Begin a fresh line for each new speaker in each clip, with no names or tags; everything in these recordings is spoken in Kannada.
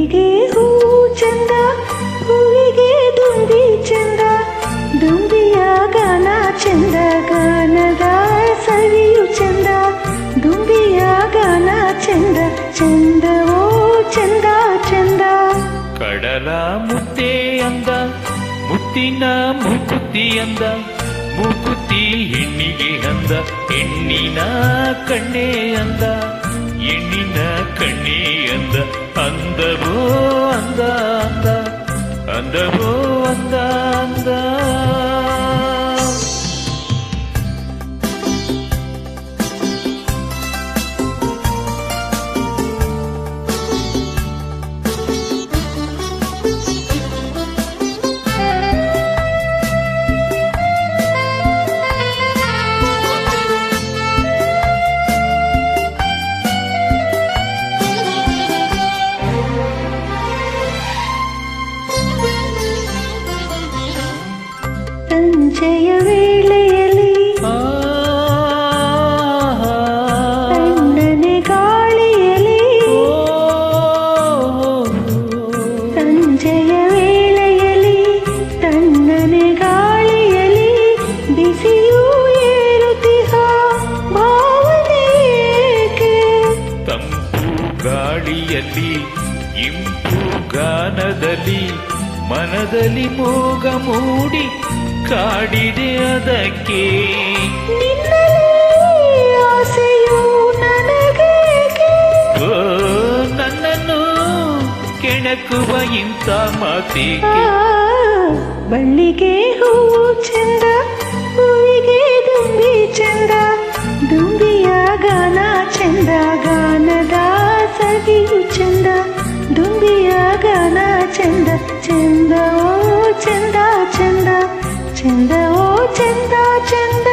ಬಳ್ಳಿಗೆ ಹೂ ಚಂದ, ಹೂವಿಗೆ ದುಂಬಿ ಚಂದ, ದುಂಬಿಯ ಗಾನ ಚಂದ, ಗಾನದ ಸವಿಯು ಚಂದ, ದುಂಬಿಯ ಗಾನ ಚಂದ, ಚಂದವೋ ಚಂದ ಚಂದ.
ಕಡಲ ಮುತ್ತೆ ಅಂದ, ಮುತ್ತಿನ ಮೂಕುತಿ ಅಂದ, ಮೂಕುತಿ ಹೆಣ್ಣಿಗೆ ಅಂದ, ಹೆಣ್ಣಿನ ಕಣ್ಣೆ ಅಂದ, ಹೆಣ್ಣಿನ ಕಣ್ಣೆ ಅಂದ, ಅಂದವೋ ಅಂದ ಅಂದ, ಅಂದವೋ ಅಂದ ಅಂದ.
ಸಂಜೆಯ ವೇಳೆಯಲ್ಲಿ ತಣ್ಣನೆ ಗಾಳಿಯಲ್ಲಿ, ಸಂಜೆಯ ವೇಳೆಯಲ್ಲಿ ತಣ್ಣನೆ ಗಾಳಿಯಲ್ಲಿ, ಬಿಸಿಯೂ ಏರುತ್ತಿಹ ಭಾವನೇಕೆ,
ತಂಪು ಗಾಳಿಯಲ್ಲಿ ಇಂಪು ಗಾನದಲ್ಲಿ, ಮನದಲ್ಲಿ ಮೋಗ ಮೂಡಿ ಕಾಡಿದೆ ಅದಕ್ಕೆ,
ನಿನ್ನಲೇ ಆಸೆಯು ನನಗೇಕೆ,
ಓ ನನ್ನನ್ನು ಕೆಣಕುವ ಇಂಥ ಮಾತೇಕೆ.
ಬಳ್ಳಿಗೆ ಹೂ ಚಂದ, ಹೂವಿಗೆ ದುಂಬಿ ಚಂದ, ದುಂಬಿಯ ಗಾನ ಚಂದ, ಗಾನದ ಸವಿಯು ಚಂದ, ದುಂಬಿಯ ಗಾನ ಚಂದ, ಚಂದವೋ ಚಂದ ಚಂದ, ಚಂದವೋ ಚಂದ ಚಂದ.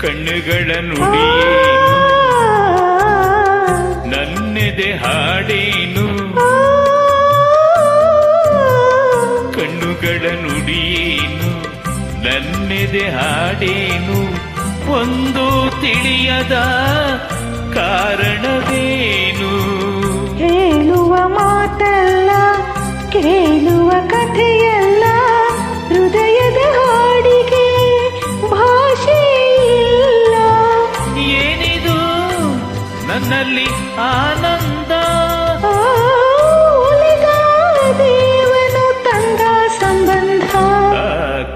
ಕಣ್ಣುಗಳ ನುಡಿಯೇನು, ನನ್ನೆದೆ ಹಾಡೇನು, ಕಣ್ಣುಗಳ ನುಡಿಯೇನು, ನನ್ನೆದೆ ಹಾಡೇನು, ಒಂದು ತಿಳಿಯದ ಕಾರಣವೇನು.
ಹೇಳುವ ಮಾತಲ್ಲ, ಕೇಳುವ ಕಥೆಯಲ್ಲ, ಹೃದಯದ ಹಾಡಿಗೆ ಭಾಷೆ ಇಲ್ಲ.
ಏನಿದು ನನ್ನಲ್ಲಿ ಆನಂದ,
ಉಳಿದ ದೇವನು ತಂದ ಸಂಬಂಧ.
ಆ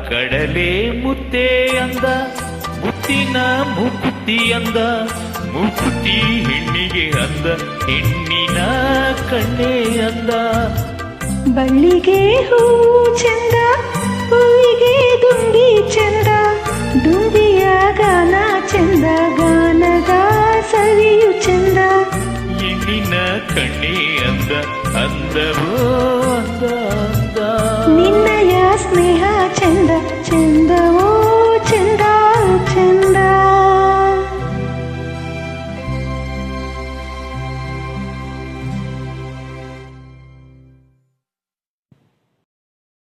ಕಡಲೆ ಮುತ್ತೆ ಅಂದ, ಮುತ್ತಿನ ಮೂಕುತಿ ಅಂದ, ಮೂಕುತಿ ಹೆಣ್ಣಿಗೆ ಅಂದ, ಹೆಣ್ಣಿನ ಕಣ್ಣೆ ಅಂದ.
ಬಳ್ಳಿಗೆ ಹೂ ಚಂದ, ಹೂವಿಗೆ ದುಂಬಿ ಚಂದ, ದುಂಬಿಯ ಗಾನ ಚಂದ, ಗಾನದ ಸವಿಯು ಚಂದ,
ಹೆಣ್ಣಿನ ಕಣ್ಣೆ ಅಂದ, ಅಂದವೋ ಅಂದ ಅಂದ.
ನಿನ್ನಯ ಸ್ನೇಹ ಚಂದ, ಚಂದ